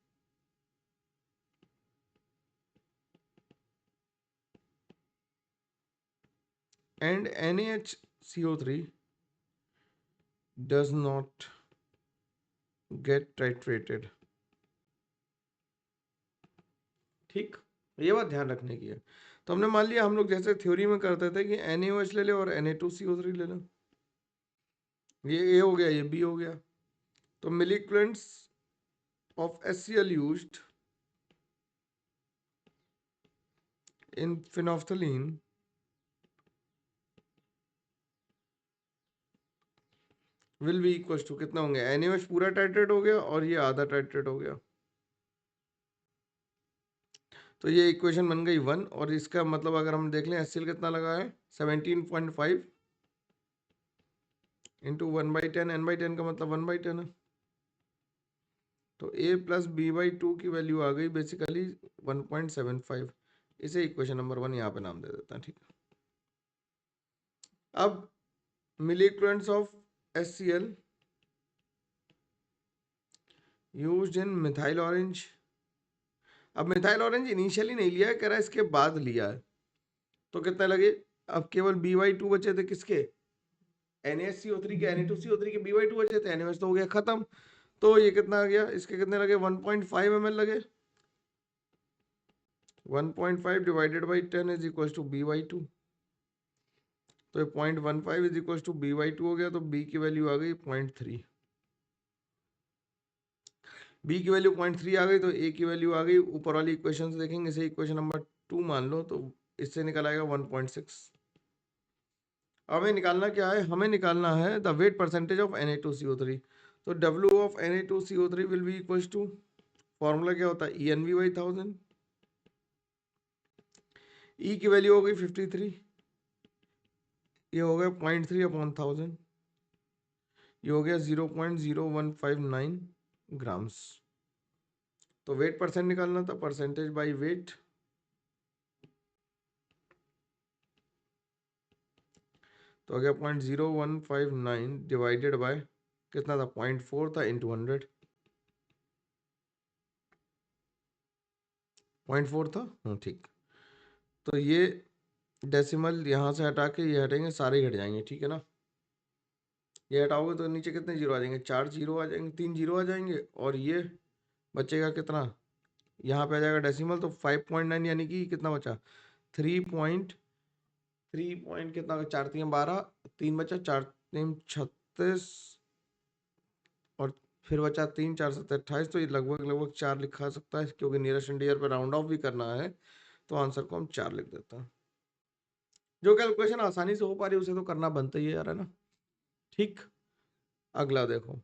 and NaHCO3 does not get titrated। ठीक, ये बात ध्यान रखने की है। तो हमने मान लिया हम लोग जैसे थ्योरी में करते थे कि NaOH ले ले और Na2CO3 ले ले, ये A हो गया, ये B हो गया, तो milliequivalents of HCl used in phenolphthalein will be equal to कितना होंगे, NaOH पूरा टाइट्रेट हो गया और ये आधा टाइट्रेट हो गया, तो ये इक्वेशन बन गई 1। और इसका मतलब अगर हम देख लें HCl कितना लगा है 17.5 इंटू 1/10, n/10 का मतलब 1/10 है, तो a प्लस b/2 की वैल्यू आ गई बेसिकली 1.75। इसे इक्वेशन नंबर 1 यहाँ पे नाम दे देता है। ठीक है, अब milliequivalents of HCl used in methyl orange. अब मिथाइल ऑरेंज इनिशियली नहीं लिया है, कह रहा है इसके बाद लिया है, तो कितना लगे, अब केवल b/2 बचे थे किसके, NaCO3 के, Na2CO3 के b/2 बचे थे, NaOH तो हो गया खत्म, तो ये कितना आ गया, इसके कितने लगे 1.5 ml लगे, 1.5 divided by 10 is equal to b/2, तो 0.15 इज इक्वल टू b/2 हो गया, तो b की वैल्यू आ गई 0.3, b की वैल्यू 0.3 आ गई, तो a की वैल्यू आ गई, ऊपर वाली इक्वेशन से देखेंगे, इसे इक्वेशन नंबर 2 मान लो, तो इससे निकल आएगा 1.6। हमें निकालना क्या है, हमें निकालना है the wait percentage of Na2CO3, तो W of Na2CO3 will be equal to, formula क्या होता है EnV/1000, E की वैल्यू हो गई 53, ये हो गया 0.3/1000, ये हो गया 0.0159 ग्राम्स। तो वेट परसेंट निकालना था, परसेंटेज बाय वेट, तो हो गया 0.0159 डिवाइडेड बाय कितना था, 0.4 था इंटू 100, 0.4 था, ठीक। तो ये डेसिमल यहाँ से हटा के ये हटेंगे, सारे ही हट जाएंगे, ठीक है ना। ये हटाओगे तो नीचे कितने जीरो आ जाएंगे, 4 जीरो आ जाएंगे, 3 जीरो आ जाएंगे, और ये बचेगा कितना, यहाँ पे आ जाएगा डेसिमल, तो 5.9 यानी कि कितना बचा, 3 पॉइंट कितना, 4×3 = 12, 3 बचा, 4×3 = 36, और फिर बचा 3×4 = 28, तो ये लगभग लगभग 4 लिखा सकता है, क्योंकि नियरेस्ट एंड डियर पे राउंड ऑफ भी करना है, तो आंसर को हम 4 लिख देते हैं। जो कैलकुलेशन आसानी से हो पा रही है उसे तो करना बनता ही है यार, है ना। ठीक, अगला देखो,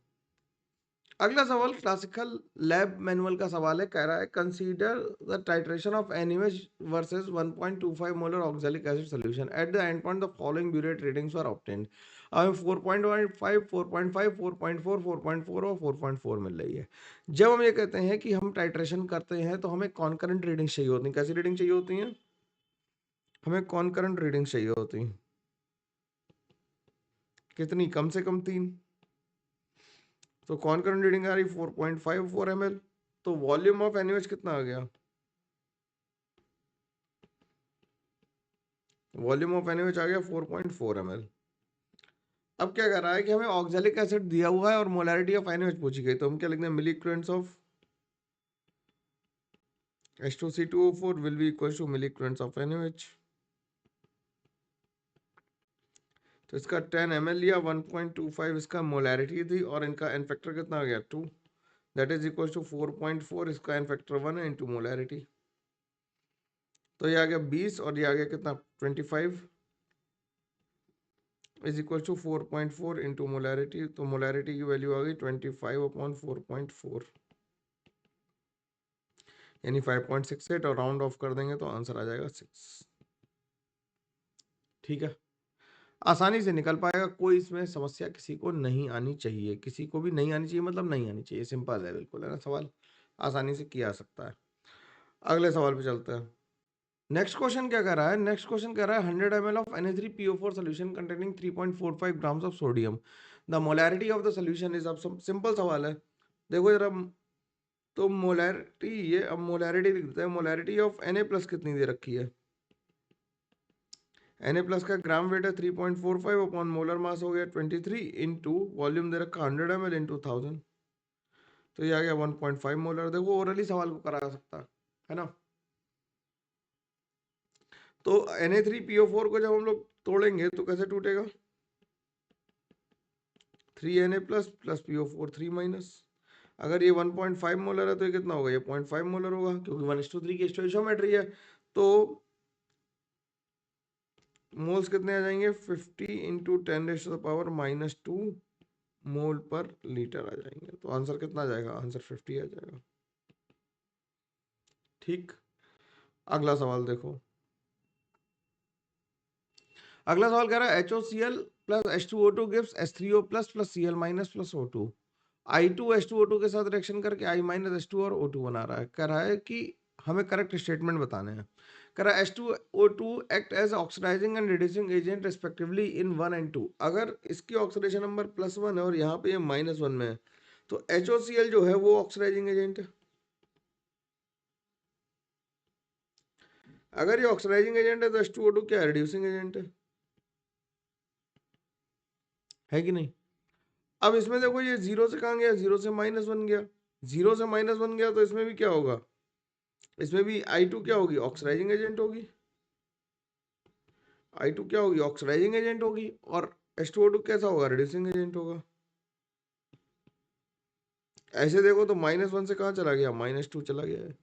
अगला सवाल क्लासिकल लैब मैनुअल का सवाल है, कह रहा है consider the titration of NaOH versus 1.25 molar oxalic acid solution at the end point the following burette readings are obtained. हमें 4.15 4.5 4.4 4.4 और 4.4 मिल रही है। जब हम ये कहते हैं कि हम टाइट्रेशन करते हैं तो हमें कॉन्करेंट रीडिंग चाहिए होती है। कैसी रीडिंग चाहिए होती है, हमें कॉन्करेंट रीडिंग चाहिए होती है, कितनी, कम से कम 3। तो कॉन्करेंट रीडिंग आ रही 4.54 ml, तो वॉल्यूम ऑफ NaOH कितना आ गया? वॉल्यूम ऑफ NaOH आ गया 4.4 ml। अब क्या कर रहा है कि हमें ऑक्सैलिक एसिड दिया हुआ है और मोलैरिटी ऑफ NaOH पूछी गई, तो हम क्या लिखते हैं, मिलीक्वेंट्स of H2C2O4 will be equal to milligrams of NaOH। तो इसका 10 ml लिया, 1.25 इसका मोलैरिटी थी और इनका एन फैक्टर कितना आ गया 2, दैट इज इक्वल टू 4.4, इसका एन फैक्टर 1 है इंटू मोलैरिटी। तो ये आ गया 20 और ये आ गया कितना 25 is equal to 4.4 into molarity. तो मोलैरिटी की वैल्यू आ गई 25/4.4 यानी 5.68 और राउंड ऑफ कर देंगे तो आंसर आ जाएगा 6। ठीक है, आसानी से निकल पाएगा, कोई इसमें समस्या किसी को नहीं आनी चाहिए, किसी को भी नहीं आनी चाहिए मतलब नहीं आनी चाहिए, सिंपल है बिल्कुल, है ना, सवाल आसानी से किया जा सकता है। अगले सवाल पे चलते हैं। नेक्स्ट क्वेश्चन क्या कर रहा है, नेक्स्ट क्वेश्चन कह रहा है 100 ml of Na3PO4 solution containing 3.45 grams of sodium, the molarity of the solution is. अब सिंपल सवाल है, देखो जरा, तो मोलैरिटी, ये अब मोलैरिटी लिख देते हैं, मोलैरिटी ऑफ Na प्लस कितनी दे रखी है, Na प्लस का ग्राम वेट है 3.45 अपॉन मोलर मास हो गया 23 इंटू वॉल्यूम दे रखा 100 ml इंटू 1000, तो ये आ गया 1.5 मोलर। देखो ओरली सवाल को करा सकता है ना। तो Na3PO4 को जब हम लोग तोड़ेंगे तो कैसे टूटेगा, 3Na plus plus PO4 3 minus. अगर ये 1.5 मोलर है तो ये कितना होगा, ये 0.5 मोलर होगा क्योंकि 1:3 की स्टोइचियोमेट्री है। तो मोल्स कितने आ जाएंगे, 50 इंटू 10⁻⁻² मोल पर लीटर आ जाएंगे। तो आंसर कितना आ जाएगा, आंसर 50 आ जाएगा। ठीक, अगला सवाल देखो। अगला सवाल कह रहा है HOCl plus H2O2 gives H3O plus plus Cl minus plus O2। I2 H2O2 के साथ रिएक्शन करके I माइनस H2 और O2 बना रहा है। कह रहा है कि हमें करेक्ट स्टेटमेंट बताने हैं। कह रहा है H2O2 act as oxidising and reducing agent respectively in 1 and 2। अगर इसकी ऑक्सीडेशन नंबर +1 है और यहाँ पे ये -1 में है तो HOCl जो है वो ऑक्सीडाइजिंग एजेंट है। अगर ये ऑक्सीडाइजिंग एजेंट है तो H2O2 क्या है, रिड्यूसिंग एजेंट है कि नहीं। अब इसमें देखो ये 0 से कहाँ गया, 0 से -1 गया, 0 से -1 गया तो इसमें भी क्या होगा, इसमें भी I2 क्या होगी, ऑक्सीडाइजिंग एजेंट होगी। I2 क्या होगी, ऑक्सीडाइजिंग एजेंट होगी। और H2O2 कैसा होगा, रिड्यूसिंग एजेंट होगा। ऐसे देखो तो -1 से कहाँ चला गया, -2 चला गया है।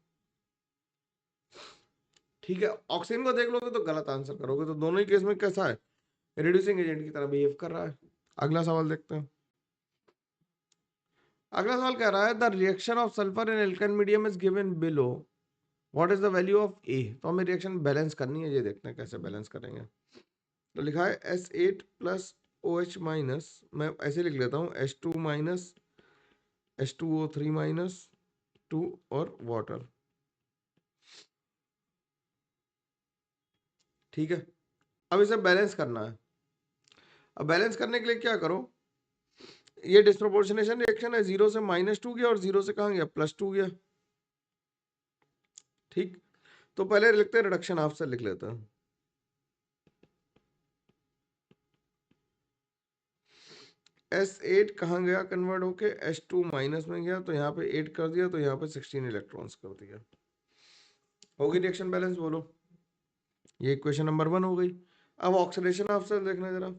ठीक है, ऑक्सीजन को देख लोगे तो गलत आंसर करोगे, तो दोनों ही केस में कैसा है, रिड्यूसिंग एजेंट की तरह बिहेव कर रहा है। अगला सवाल देखते हैं। अगला सवाल कह रहा है the reaction of sulphur in एल्काइन medium is given below, what is the value of A. तो हमें रिएक्शन बैलेंस करनी है, ये देखते हैं कैसे बैलेंस करेंगे। तो लिखा है S8 प्लस OH माइनस, मैं ऐसे लिख लेता हूँ H2 माइनस H2O3 माइनस 2 और वाटर। ठीक है, अब इसे बैलेंस करना है। अब बैलेंस करने के लिए क्या करो, ये डिस्प्रोपोर्शनेशन रिएक्शन है, 0 से -2 गया और 0 से कहाँ गया, +2 गया। ठीक, तो पहले लिखते हैं रिडक्शन हाफ से लिख लेते हैं। S8 कहाँ गया कन्वर्ट होके, H2 माइनस में गया तो यहाँ पे 8 कर दिया, तो यहाँ पे 16 इलेक्ट्रॉन्स कर दिया। होगी रिएक्शन बैलेंस, बोलो। ये इक्वेशन नंबर 1 हो गई। अब ऑक्सीडेशन हाफ से देखना जरा।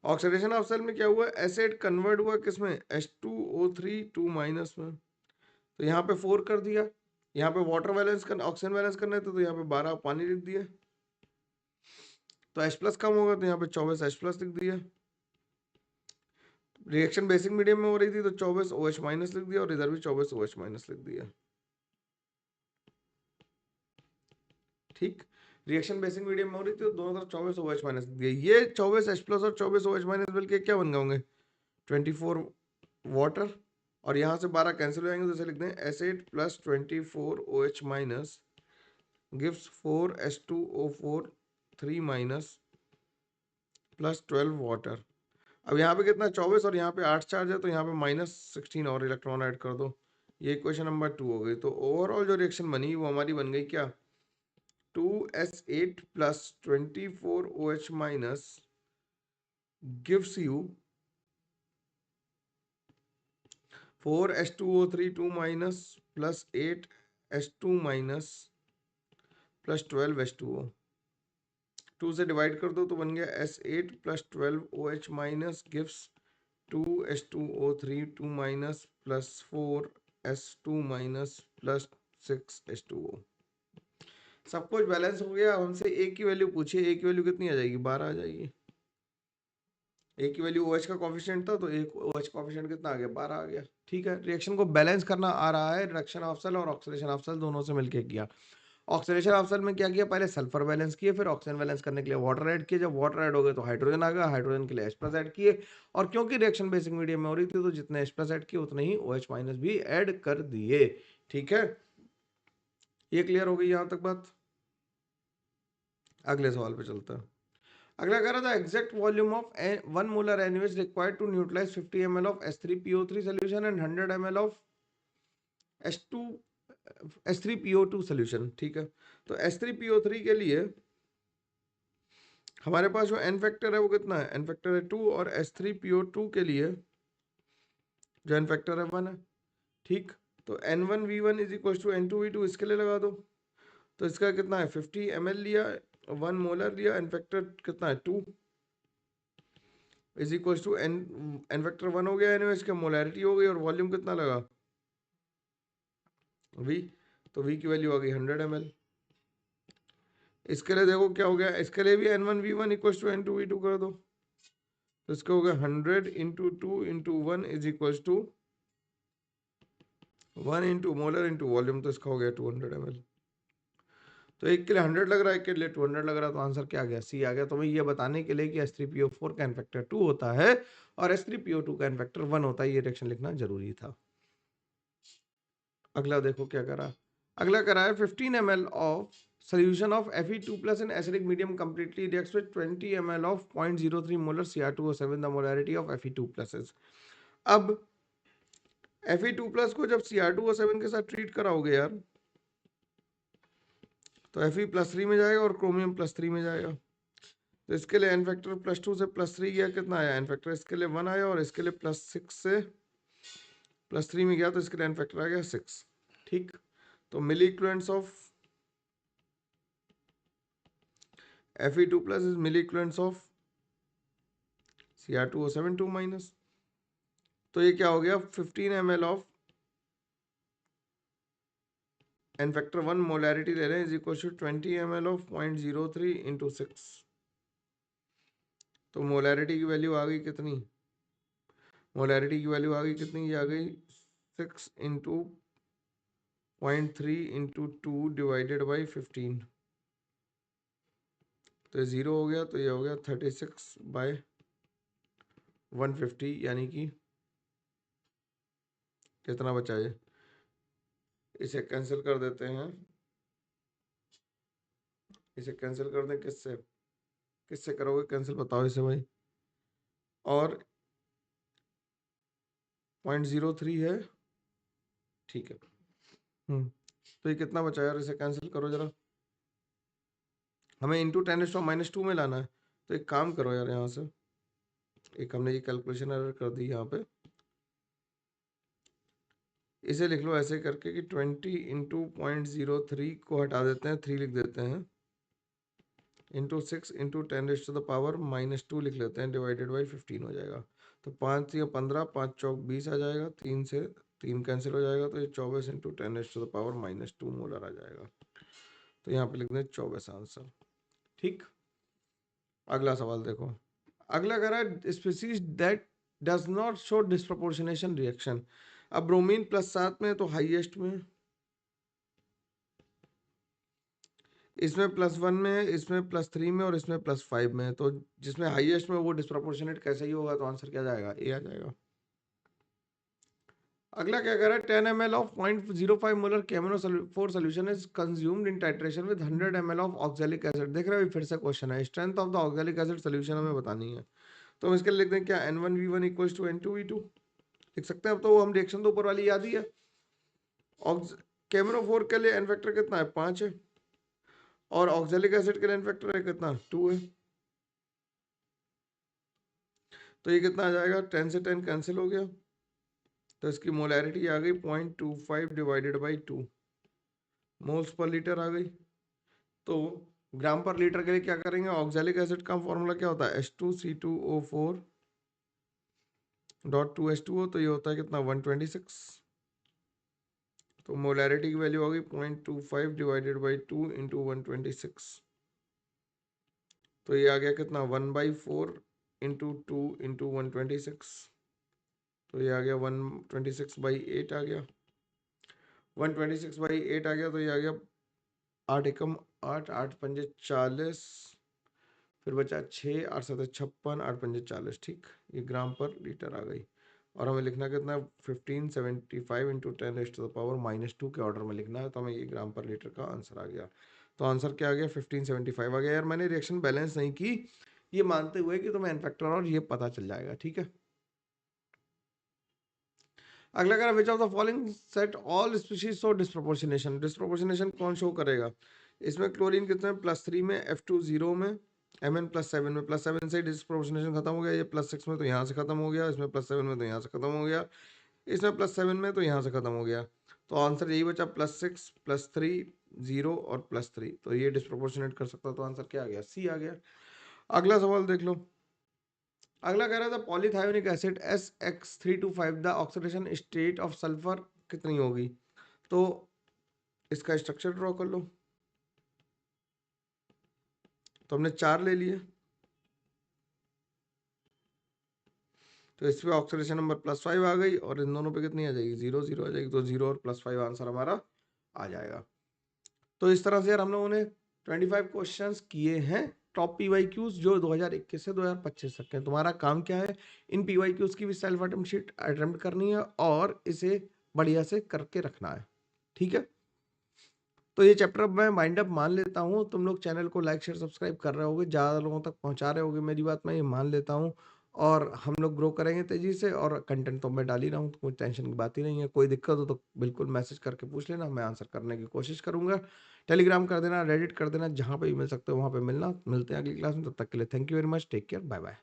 ऑक्सीडेशन ऑफ सेल में क्या हुआ, एसिड कन्वर्ट हुआ किसमें, H2O3 2 माइनस में, तो यहाँ पे 4 कर दिया। यहाँ पे वाटर बैलेंस करना, ऑक्सीजन बैलेंस करना है तो यहाँ पे 12 पानी लिख दिया। तो H प्लस कम होगा तो यहाँ पे 24 H प्लस लिख दिया। रिएक्शन बेसिक मीडियम में हो रही थी तो 24 OH माइनस लिख दिया और इधर भी 24 OH माइनस लिख दिया। ठीक, रिएक्शन बेसिक मीडियम में हो रही थी तो दोनों तरफ 24 OH माइनस लिख दिया। ये 24 H प्लस और 24 OH माइनस मिलके क्या बन गए होंगे, 24 वाटर, और यहाँ से 12 कैंसिल हो जाएंगे तो इसे लिखते हैं acid plus 24 OH minus gives 4 H2O4 3 minus plus 12 water. अब यहाँ पे कितना 24 और यहाँ पे 8 चार्ज है, तो यहाँ पे -16 और इलेक्ट्रॉन ऐड कर दो। ये क्वेश्चन नंबर 2 हो गई। तो ओवरऑल जो रिएक्शन बनी वो हमारी बन गई क्या, 2s8 + 24OH minus gives you 4s2O3 2 minus plus 8s2 minus plus 12s2O। 2 से डिवाइड कर दो तो बन गया s8 + 12OH minus gives 2s2O3 2 minus plus 4s2 minus plus 6s2O। सब कुछ बैलेंस हो गया। हमसे ए की वैल्यू पूछिए, ए की वैल्यू कितनी आ जाएगी, 12 आ जाएगी। ए की वैल्यू OH का कोफिशिएंट था, तो एक OH कोफिशिएंट कितना आ गया, 12 आ गया। ठीक है, रिएक्शन को बैलेंस करना आ रहा है। रिडक्शन ऑफ सेल और ऑक्सीडेशन ऑफ सेल दोनों से मिलके किया। ऑक्सीडेशन ऑफ सेल में क्या किया, पहले सल्फर बैलेंस किए, फिर ऑक्सीजन बैलेंस करने के लिए वाटर ऐड किए। जब वाटर ऐड हो गए तो हाइड्रोजन आ गया, हाइड्रोजन के लिए H+ ऐड किए। और क्योंकि रिएक्शन बेसिक मीडियम में हो रही थी तो जितने H+ ऐड किए उतने ही OH- भी ऐड कर दिए। ठीक है, ये क्लियर हो गई यहां तक बात। अगले सवाल पे चलता है। अगला कह रहा था exact volume of 1 molar NaOH required to neutralise 50 ml of H3PO3 solution and 100 ml of H3PO2 solution. ठीक है, तो H3PO3 के लिए हमारे पास जो एन फैक्टर है वो कितना है, एन फैक्टर है 2, और H3PO2 के लिए जो एन फैक्टर है 1 है। ठीक, तो N1V1 = N2V2 इसके लिए लगा दो। तो इसका कितना है, 50 ml लिया, 1 मोलर लिया, एन फैक्टर कितना है 2 = एन फैक्टर 1 हो गया, NaOH की मोलैरिटी हो गई, और वॉल्यूम कितना लगा V। तो V की वैल्यू आ गई 100 ml। इसके लिए देखो क्या हो गया, इसके लिए भी N1V1 = N2V2 कर दो। तो इसका हो गया 100 × 2 × 1 = 1 × मोलर × वॉल्यूम। तो इसका हो गया 200 ml। तो एक के लिए 100 लग रहा है, एक के लिए 200 लग रहा है, तो आंसर क्या आ गया, सी आ गया। तो मैं ये बताने के लिए कि H3PO4 का एन फैक्टर 2 होता है और H3PO2 का एन फैक्टर 1 होता है, ये रिएक्शन लिखना जरूरी था। अगला देखो क्या करा। अगला करा है 15 ml of solution of Fe2+ in acidic medium completely reacts with 20 ml of 0.03 molar Cr2O7, the molarity of Fe2+ is। अब Fe2+ को जब Cr2O7 के साथ ट्रीट कराओगे यार, तो Fe+3 में जाएगा और क्रोमियम +3 में जाएगा। तो इसके लिए एन फैक्टर +2 से +3 गया, कितना आया एन फैक्टर, इसके लिए 1 आया, और इसके लिए +6 से +3 में गया, तो इसके लिए एन फैक्टर आ गया 6। ठीक, तो milliequivalents of Fe2+ is milliequivalents of Cr2O7 2-। तो ये क्या हो गया, 15 ml of N factor 1 molarity ले रहे हैं = 20 ml ऑफ 0.03 × 6। तो मोलैरिटी की वैल्यू आ गई कितनी, मोलैरिटी की वैल्यू आ गई कितनी, ये आ गई 6 × 0.3 × 2 डिवाइडेड बाई 15। तो ये 0 हो गया, तो ये हो गया 36/150, यानी कि कितना बचा है, इसे कैंसिल कर देते हैं, इसे कैंसिल कर दें, किससे किससे करोगे कैंसिल, बताओ इसे भाई। और 0.03 है, ठीक है। तो ये कितना बचा यार, इसे कैंसिल करो जरा, हमें इंटू 10⁻² में लाना है। तो एक काम करो यार, यहाँ से एक हमने ये कैलकुलेशन एरर कर दी यहाँ पे, इसे लिख लो ऐसे करके कि 20 × 0.03 को हटा देते हैं, 3 लिख देते हैं, × 6 × 10⁻² लिख लेते हैं, डिवाइडेड बाई 15 हो जाएगा। तो 5 या 15, 5 चौक 20 आ जाएगा, 3 से 3 कैंसिल हो जाएगा, तो ये 24 × 10⁻² मोलर आ जाएगा। तो यहाँ पे लिख दें 24 आंसर। ठीक, अगला सवाल देखो। अगला कह रहा है species that does not show disproportionation reaction. अब ब्रोमीन +7 में तो हाईएस्ट में, इसमें +1 में, इसमें +3 में, और इसमें +5 में, तो जिसमें हाईएस्ट में वो डिस्प्रोपोर्शनेट कैसे ही होगा, तो आंसर क्या जाएगा, ए आ जाएगा। अगला क्या कह रहा है 10 ml of 0.05 molar KMnO4 solution is consumed in titration with 100 ml of oxalic acid. देख रहे हो फिर से क्वेश्चन है, strength of the oxalic acid solution हमें बतानी है। तो हम इसके लिए लिख दें क्या, N1V1 इक्वल्स टू N2V2 लिख सकते हैं। अब तो हम रिएक्शन तो ऊपर वाली याद ही है। केमनोफोर के लिए एन फैक्टर कितना है, 5 है, और ऑक्जेलिक एसिड के लिए एन फैक्टर है कितना, 2 है। तो ये कितना आ जाएगा, 10 से 10 कैंसिल हो गया, तो इसकी मोलैरिटी आ गई 0.25 divided by 2 moles per litre आ गई। तो ग्राम पर लीटर के लिए क्या करेंगे, ऑक्जेलिक एसिड का फॉर्मूला क्या होता है, H2C2O4 डॉट 2H2O, तो ये होता है कितना, 126। तो मोलैरिटी की वैल्यू होगी 0.25 डिवाइडेड बाई 2 इंटू 126, तो ये आ गया कितना, 1/4 इंटू 2 इंटू 126, तो ये आ गया 126/8 आ गया, 126/8 आ गया, तो ये आ गया 8 एकम 8, 8 पंजे 40, फिर बचा 6, 8 7 56, 8 पंजे 40, ठीक, ये ग्राम पर लीटर आ गई। और हमें लिखना कितना, 1575 इंटू 10⁻⁻2 के ऑर्डर में लिखना है, तो हमें ये ग्राम पर लीटर का आंसर आ गया। तो आंसर क्या आ गया, 1575 आ गया। यार मैंने रिएक्शन बैलेंस नहीं की, ये मानते हुए कि तुम्हें एन फैक्टर और ये पता चल जाएगा, ठीक है। अगला कह रहा which of the following set all species show disproportionation. Disproportionation कौन शो करेगा, इसमें क्लोरीन कितने में, +3 में, F2 0 में, Mn +7 में, +7 से डिस्प्रोपोर्शनेशन खत्म हो गया, ये +6 में तो यहाँ से खत्म हो गया, इसमें +7 में तो यहाँ से खत्म हो गया, इसमें +7 में तो यहाँ से खत्म हो गया, तो आंसर यही बचा, +6 +3 0 और +3, तो ये डिस्प्रोपोर्शनेट कर सकता, तो आंसर क्या आ गया, सी आ गया। अगला सवाल देख लो। अगला कह रहा था polythionic acid SX325 the oxidation state of sulphur कितनी होगी, तो इसका स्ट्रक्चर ड्रॉ कर लो। तो हमने 4 ले लिए, तो इस पे ऑक्सीडेशन नंबर +5 आ गई, और इन दोनों पे कितनी आ जाएगी, 0 0 आ जाएगी, तो 0 और +5 आंसर हमारा आ जाएगा। तो इस तरह से यार हम लोगों ने 25 क्वेश्चंस किए हैं टॉप PYQs जो 2021 से 2025 तक के। तुम्हारा काम क्या है, इन PYQs की भी सेल्फ अटेम्प्ट शीट अटेम्प्ट करनी है और इसे बढ़िया से करके रखना है, ठीक है। तो ये चैप्टर अब मैं माइंड अप मान लेता हूँ, तुम लोग चैनल को लाइक शेयर सब्सक्राइब कर रहे होगे, ज़्यादा लोगों तक पहुँचा रहे होगे मेरी बात, मैं ये मान लेता हूँ, और हम लोग ग्रो करेंगे तेजी से, और कंटेंट तो मैं डाल ही रहा हूँ, तो कोई टेंशन की बात ही नहीं है। कोई दिक्कत हो तो बिल्कुल मैसेज करके पूछ लेना, मैं आंसर करने की कोशिश करूंगा। टेलीग्राम कर देना, रेडिट कर देना, जहाँ पे भी मिल सकते हो वहाँ पे मिलना। मिलते हैं अगली क्लास में, तब तक के लिए thank you very much, take care, bye bye.